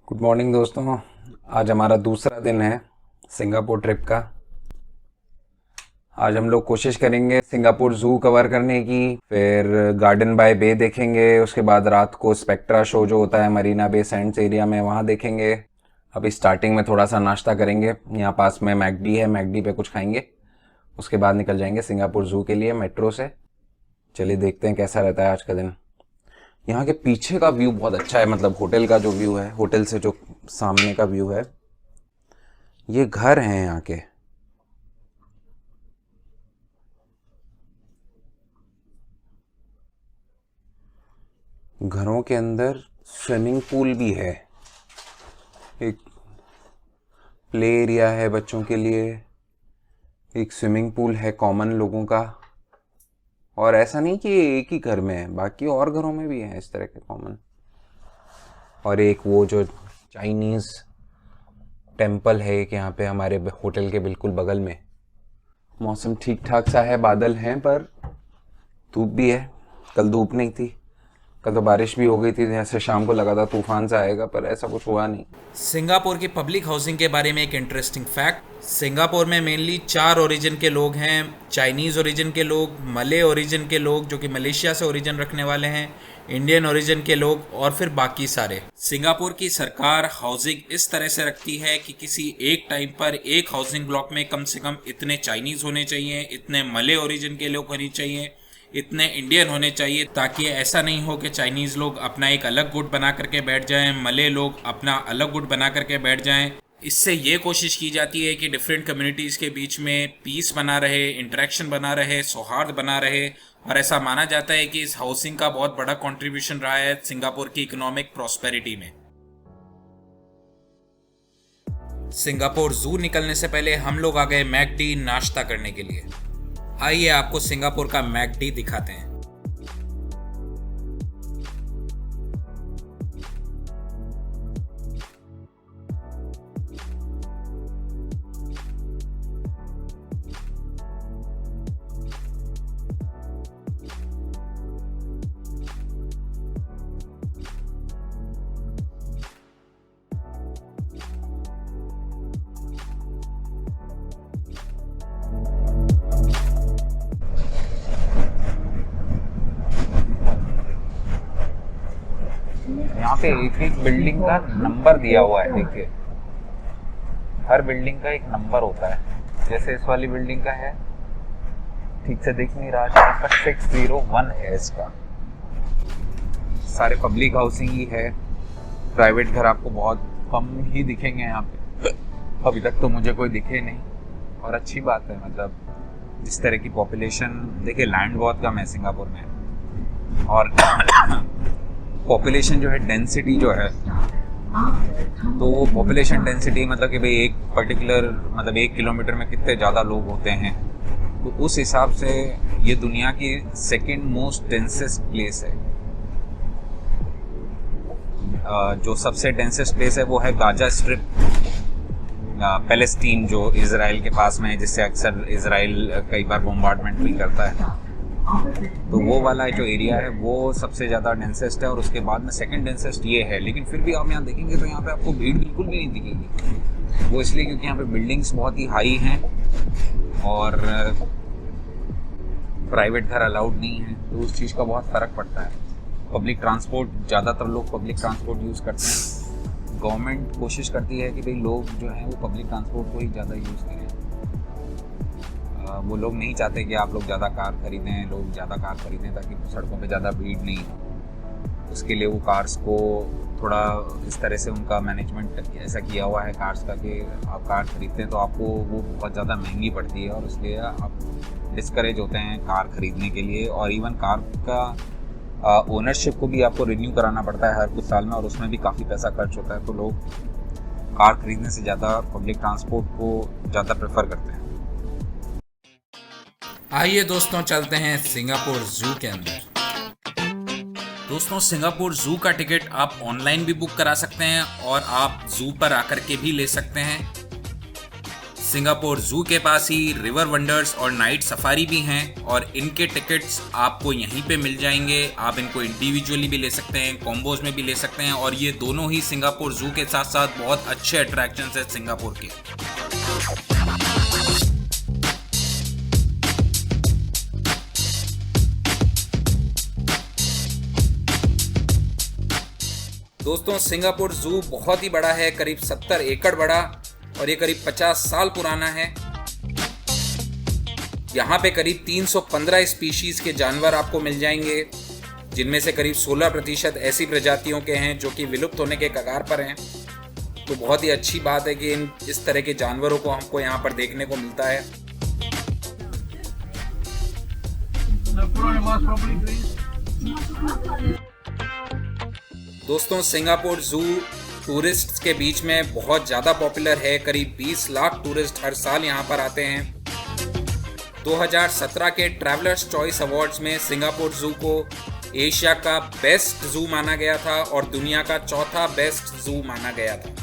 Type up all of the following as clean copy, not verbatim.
Good morning दोस्तों। आज हमारा दूसरा दिन है सिंगापुर ट्रिप का। आज हम लोग कोशिश करेंगे सिंगापुर ज़ू कवर करने की, फिर गार्डन बाय बे देखेंगे, उसके बाद रात को स्पेक्ट्रा शो जो होता है मरीना बे सैंड्स एरिया में वहाँ देखेंगे। अभी स्टार्टिंग में थोड़ा सा नाश्ता करेंगे, यहाँ पास में मैकडी है, मैकडी पे कुछ खाएंगे। उसके बाद निकल जाएंगे सिंगापुर ज़ू के लिए मेट्रो से। चलिए देखते हैं कैसा रहता है आज का दिन। यहाँ के पीछे का व्यू बहुत अच्छा है, मतलब होटल का जो व्यू है, होटल से जो सामने का व्यू है, ये घर हैं यहाँ के। घरों के अंदर स्विमिंग पूल भी है, एक प्ले एरिया है बच्चों के लिए, एक स्विमिंग पूल है कॉमन लोगों का। और ऐसा नहीं कि ये एक ही घर में है, बाकी और घरों में भी है इस तरह के कॉमन। और एक वो जो चाइनीज़ टेम्पल है एक यहाँ पे हमारे होटल के बिल्कुल बगल में। मौसम ठीक ठाक सा है, बादल हैं पर धूप भी है। कल धूप नहीं थी, कल तो बारिश भी हो गई थी, जैसे शाम को लगा था तूफान सा आएगा, पर ऐसा कुछ हुआ नहीं। सिंगापुर की पब्लिक हाउसिंग के बारे में एक इंटरेस्टिंग फैक्ट। सिंगापुर में मेनली 4 ओरिजिन के लोग हैं। चाइनीज़ ओरिजिन के लोग, मले ओरिजिन के लोग जो कि मलेशिया से ओरिजिन रखने वाले हैं, इंडियन ओरिजिन के लोग और फिर बाकी सारे। सिंगापुर की सरकार हाउसिंग इस तरह से रखती है कि किसी एक टाइम पर एक हाउसिंग ब्लॉक में कम से कम इतने चाइनीज़ होने चाहिए, इतने मले ओरिजिन के लोग होने चाहिए, इतने इंडियन होने चाहिए, ताकि ऐसा नहीं हो कि चाइनीज़ लोग अपना एक अलग गुट बना करके बैठ जाएं, मले लोग अपना अलग गुट बना करके बैठ जाएं। इससे ये कोशिश की जाती है कि डिफरेंट कम्युनिटीज़ के बीच में पीस बना रहे, इंटरेक्शन बना रहे, सौहार्द बना रहे। और ऐसा माना जाता है कि इस हाउसिंग का बहुत बड़ा कंट्रीब्यूशन रहा है सिंगापुर की इकोनॉमिक प्रॉस्पेरिटी में। सिंगापुर जू निकलने से पहले हम लोग आ गए मैकडी नाश्ता करने के लिए। आइए आपको सिंगापुर का मैकडी दिखाते हैं। यहाँ पे एक एक बिल्डिंग का नंबर दिया हुआ है, देखिए हर बिल्डिंग का एक नंबर होता है। जैसे इस वाली बिल्डिंग का है, ठीक से दिख नहीं रहा है, इसका 601 है। इसका सारे पब्लिक हाउसिंग ही है, प्राइवेट घर आपको बहुत कम ही दिखेंगे यहाँ पे। अभी तक तो मुझे कोई दिखे नहीं, और अच्छी बात है। मतलब इस तरह की पॉपुलेशन, देखिए लैंड बहुत कम है सिंगापुर में, और पॉपुलेशन जो है, डेंसिटी जो है, तो वो पॉपुलेशन डेंसिटी मतलब कि भाई एक पर्टिकुलर, मतलब 1 किलोमीटर में कितने ज़्यादा लोग होते हैं, तो उस हिसाब से ये दुनिया की सेकेंड मोस्ट डेंसेस्ट प्लेस है। जो सबसे डेंसेस्ट प्लेस है वो है गाजा स्ट्रिप, पैलेस्टीन, जो इजराइल के पास में है, जिससे अक्सर इजराइल कई बार बॉम्बार्डमेंट भी करता है। तो वो वाला जो एरिया है वो सबसे ज़्यादा डेंसेस्ट है, और उसके बाद में सेकंड डेंसेस्ट ये है। लेकिन फिर भी आप यहाँ देखेंगे तो यहाँ पे आपको भीड़ बिल्कुल भी नहीं दिखेगी। वो इसलिए क्योंकि यहाँ पे बिल्डिंग्स बहुत ही हाई हैं और प्राइवेट घर अलाउड नहीं है, तो उस चीज़ का बहुत फ़र्क पड़ता है। पब्लिक ट्रांसपोर्ट, ज़्यादातर लोग पब्लिक ट्रांसपोर्ट यूज़ करते हैं। गवर्नमेंट कोशिश करती है कि भाई लोग जो हैं वो पब्लिक ट्रांसपोर्ट को ही ज़्यादा यूज़ करें। वो लोग नहीं चाहते कि आप लोग ज़्यादा कार खरीदें, लोग ज़्यादा कार खरीदें ताकि सड़कों पे ज़्यादा भीड़ नहीं हो। उसके लिए वो कार्स को थोड़ा इस तरह से उनका मैनेजमेंट ऐसा किया हुआ है कार्स का कि आप कार खरीदते हैं तो आपको वो बहुत ज़्यादा महंगी पड़ती है, और इसलिए आप डिस्करेज होते हैं कार ख़रीदने के लिए। और इवन कार का ओनरशिप को भी आपको रिन्यू कराना पड़ता है हर कुछ साल में, और उसमें भी काफ़ी पैसा खर्च होता है। तो लोग कार खरीदने से ज़्यादा पब्लिक ट्रांसपोर्ट को ज़्यादा प्रेफर करते हैं। आइए दोस्तों चलते हैं सिंगापुर जू के अंदर। दोस्तों सिंगापुर जू का टिकट आप ऑनलाइन भी बुक करा सकते हैं और आप जू पर आकर के भी ले सकते हैं। सिंगापुर जू के पास ही रिवर वंडर्स और नाइट सफारी भी हैं और इनके टिकट्स आपको यहीं पे मिल जाएंगे। आप इनको इंडिविजुअली भी ले सकते हैं, कॉम्बोज में भी ले सकते हैं और ये दोनों ही सिंगापुर जू के साथ साथ बहुत अच्छे अट्रैक्शंस हैं सिंगापुर के। दोस्तों, सिंगापुर जू बहुत ही बड़ा है, करीब 70 एकड़ बड़ा, और ये करीब 50 साल पुराना है। यहाँ पे करीब 315 स्पीशीज के जानवर आपको मिल जाएंगे, जिनमें से करीब 16% ऐसी प्रजातियों के हैं जो कि विलुप्त होने के कगार पर हैं। तो बहुत ही अच्छी बात है कि इस तरह के जानवरों को हमको यहाँ पर देखने को मिलता है। दोस्तों, सिंगापुर जू टूरिस्ट्स के बीच में बहुत ज़्यादा पॉपुलर है। करीब 20 लाख टूरिस्ट हर साल यहाँ पर आते हैं। 2017 के ट्रैवलर्स चॉइस अवार्ड्स में सिंगापुर जू को एशिया का बेस्ट जू माना गया था और दुनिया का चौथा बेस्ट जू माना गया था।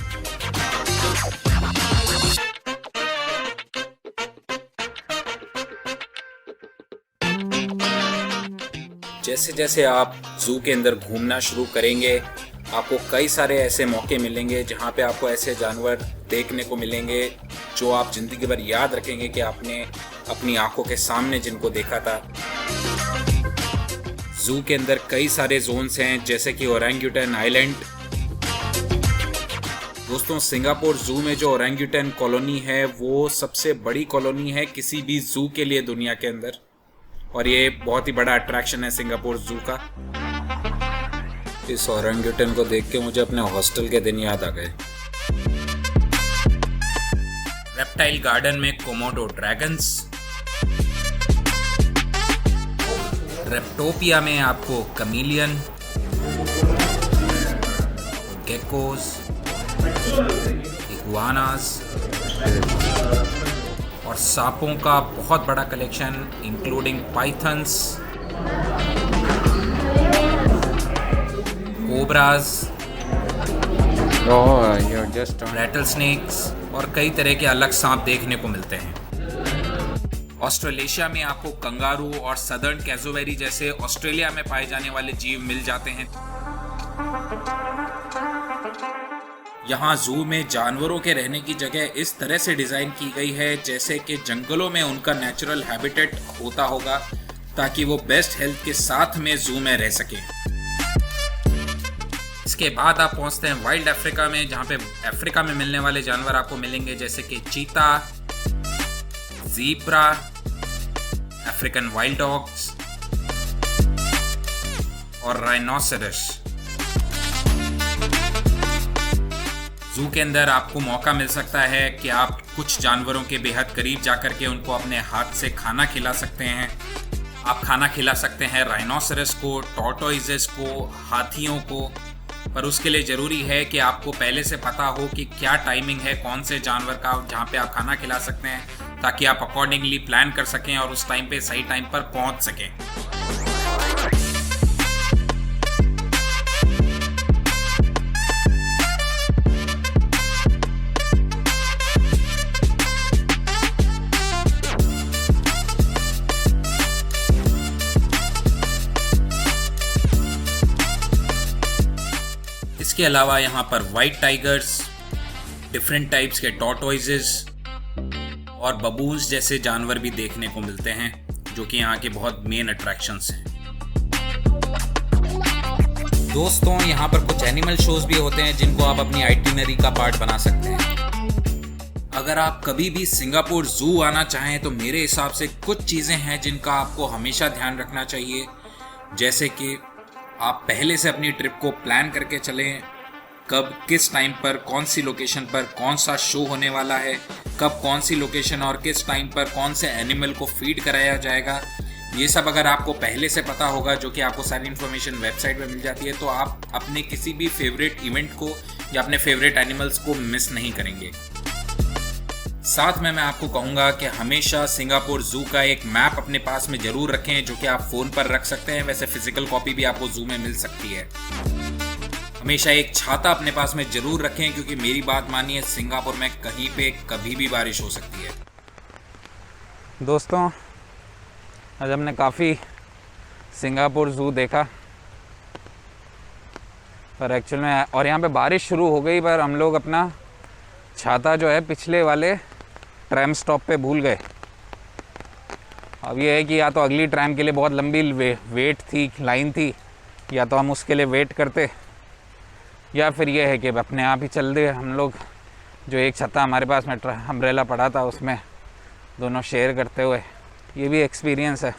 जैसे जैसे आप जू के अंदर घूमना शुरू करेंगे, आपको कई सारे ऐसे मौके मिलेंगे जहाँ पे आपको ऐसे जानवर देखने को मिलेंगे जो आप जिंदगी भर याद रखेंगे कि आपने अपनी आंखों के सामने जिनको देखा था। जू के अंदर कई सारे जोन्स हैं, जैसे कि ओरंगुटन आइलैंड। दोस्तों, सिंगापुर जू में जो ओरंगुटन कॉलोनी है वो सबसे बड़ी कॉलोनी है किसी भी जू के लिए दुनिया के अंदर, और ये बहुत ही बड़ा अट्रैक्शन है सिंगापुर जू का। इस ओरंगुटन को देख के मुझे अपने हॉस्टल के दिन याद आ गए। रेप्टाइल गार्डन में कोमोडो ड्रैगन्स, रेप्टोपिया में आपको कमीलियन, गेकोस, इग्वानास और सांपों का बहुत बड़ा collection including pythons, cobras, rattle snakes और कई तरह के अलग सांप देखने को मिलते हैं। ऑस्ट्रेलेशिया में आपको कंगारू और सदर्न कैज़ोवेरी जैसे ऑस्ट्रेलिया में पाए जाने वाले जीव मिल जाते हैं। यहाँ जू में जानवरों के रहने की जगह इस तरह से डिज़ाइन की गई है जैसे कि जंगलों में उनका नेचुरल हैबिटेट होता होगा, ताकि वो बेस्ट हेल्थ के साथ में जू में रह सके। इसके बाद आप पहुंचते हैं वाइल्ड अफ्रीका में, जहाँ पे अफ्रीका में मिलने वाले जानवर आपको मिलेंगे जैसे कि चीता, ज़ीब्रा, अफ्रीकन वाइल्ड डॉग्स और राइनोसेरस। जू के अंदर आपको मौका मिल सकता है कि आप कुछ जानवरों के बेहद करीब जाकर के उनको अपने हाथ से खाना खिला सकते हैं। आप खाना खिला सकते हैं राइनोसेरस को, टॉर्टोइजेस को, हाथियों को, पर उसके लिए ज़रूरी है कि आपको पहले से पता हो कि क्या टाइमिंग है कौन से जानवर का जहाँ पे आप खाना खिला सकते हैं, ताकि आप अकॉर्डिंगली प्लान कर सकें और उस टाइम पे सही टाइम पर पहुँच सकें। इसके अलावा यहाँ पर वाइट टाइगर्स, डिफरेंट टाइप्स के टॉर्टोइजेस और बबून्स जैसे जानवर भी देखने को मिलते हैं, जो कि यहाँ के बहुत मेन अट्रैक्शंस हैं। दोस्तों, यहाँ पर कुछ एनिमल शोज भी होते हैं जिनको आप अपनी आइटिनरी का पार्ट बना सकते हैं। अगर आप कभी भी सिंगापुर जू आना चाहें तो मेरे हिसाब से कुछ चीज़ें हैं जिनका आपको हमेशा ध्यान रखना चाहिए, जैसे कि आप पहले से अपनी ट्रिप को प्लान करके चलें, कब किस टाइम पर कौन सी लोकेशन पर कौन सा शो होने वाला है, कब कौन सी लोकेशन और किस टाइम पर कौन से एनिमल को फीड कराया जाएगा। ये सब अगर आपको पहले से पता होगा, जो कि आपको सारी इन्फॉर्मेशन वेबसाइट पे मिल जाती है, तो आप अपने किसी भी फेवरेट इवेंट को या अपने फेवरेट एनिमल्स को मिस नहीं करेंगे। साथ में मैं आपको कहूँगा कि हमेशा सिंगापुर जू का एक मैप अपने पास में ज़रूर रखें, जो कि आप फ़ोन पर रख सकते हैं। वैसे फ़िज़िकल कॉपी भी आपको जू में मिल सकती है। हमेशा एक छाता अपने पास में ज़रूर रखें, क्योंकि मेरी बात मानिए, सिंगापुर में कहीं पे कभी भी बारिश हो सकती है। दोस्तों, आज हमने काफ़ी सिंगापुर ज़ू देखा, पर एक्चुअल में और यहाँ पे बारिश शुरू हो गई, पर हम लोग अपना छाता जो है पिछले वाले ट्रैम स्टॉप पे भूल गए। अब ये है कि या तो अगली ट्रैम के लिए बहुत लंबी वेट थी, लाइन थी, या तो हम उसके लिए वेट करते, या फिर ये है कि अपने आप ही चल दे हम लोग। जो एक छत्ता हमारे पास में अम्ब्रेला पड़ा था, उसमें दोनों शेयर करते हुए, ये भी एक्सपीरियंस है।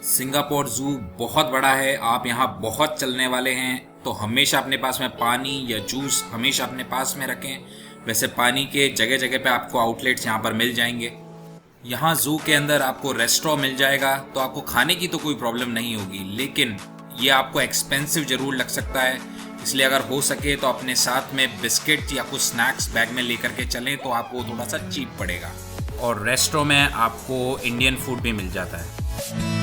सिंगापुर ज़ू बहुत बड़ा है, आप यहाँ बहुत चलने वाले हैं, तो हमेशा अपने पास में पानी या जूस हमेशा अपने पास में रखें। वैसे पानी के जगह जगह पे आपको आउटलेट्स यहाँ पर मिल जाएंगे। यहाँ ज़ू के अंदर आपको रेस्टोरेंट मिल जाएगा, तो आपको खाने की तो कोई प्रॉब्लम नहीं होगी, लेकिन ये आपको एक्सपेंसिव ज़रूर लग सकता है। इसलिए अगर हो सके तो अपने साथ में बिस्किट या कुछ स्नैक्स बैग में लेकर के चलें, तो आपको थोड़ा सा चीप पड़ेगा। और रेस्टोरेंट में आपको इंडियन फूड भी मिल जाता है।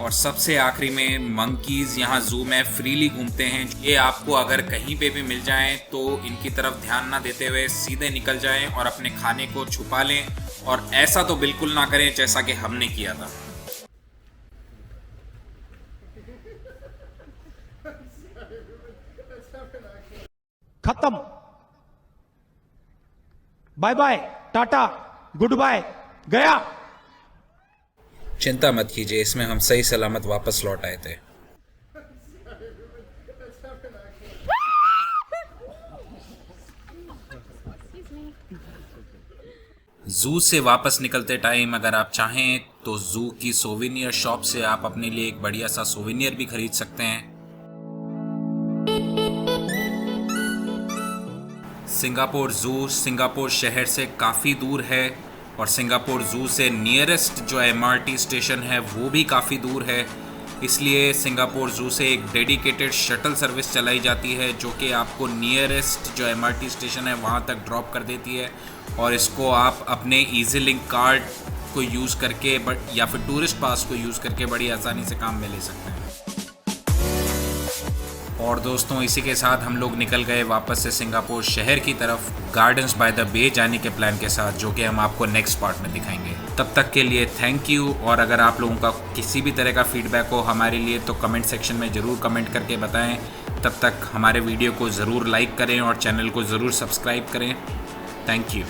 और सबसे आखिरी में मंकीज़ यहाँ ज़ू में फ्रीली घूमते हैं। ये आपको अगर कहीं पे भी मिल जाएं तो इनकी तरफ ध्यान ना देते हुए सीधे निकल जाएं और अपने खाने को छुपा लें, और ऐसा तो बिल्कुल ना करें जैसा कि हमने किया था। खत्म, bye bye, tata, goodbye, गया। चिंता मत कीजिए, इसमें हम सही सलामत वापस लौट आए थे। ज़ू से वापस निकलते टाइम अगर आप चाहें तो ज़ू की सोवेनियर शॉप से आप अपने लिए एक बढ़िया सा सोवेनियर भी खरीद सकते हैं। सिंगापुर ज़ू सिंगापुर शहर से काफ़ी दूर है, और सिंगापुर ज़ू से नियरेस्ट जो MRT स्टेशन है वो भी काफ़ी दूर है। इसलिए सिंगापुर ज़ू से एक डेडिकेटेड शटल सर्विस चलाई जाती है, जो कि आपको नियरेस्ट जो MRT स्टेशन है वहाँ तक ड्रॉप कर देती है, और इसको आप अपने ईजी लिंक कार्ड को यूज़ करके या फिर टूरिस्ट पास को यूज़ करके बड़ी आसानी से काम में ले सकते हैं। और दोस्तों, इसी के साथ हम लोग निकल गए वापस से सिंगापुर शहर की तरफ, गार्डन्स बाय द बे जाने के प्लान के साथ, जो कि हम आपको नेक्स्ट पार्ट में दिखाएंगे। तब तक के लिए थैंक यू। और अगर आप लोगों का किसी भी तरह का फीडबैक हो हमारे लिए, तो कमेंट सेक्शन में ज़रूर कमेंट करके बताएं। तब तक हमारे वीडियो को ज़रूर लाइक करें और चैनल को ज़रूर सब्सक्राइब करें। Thank you.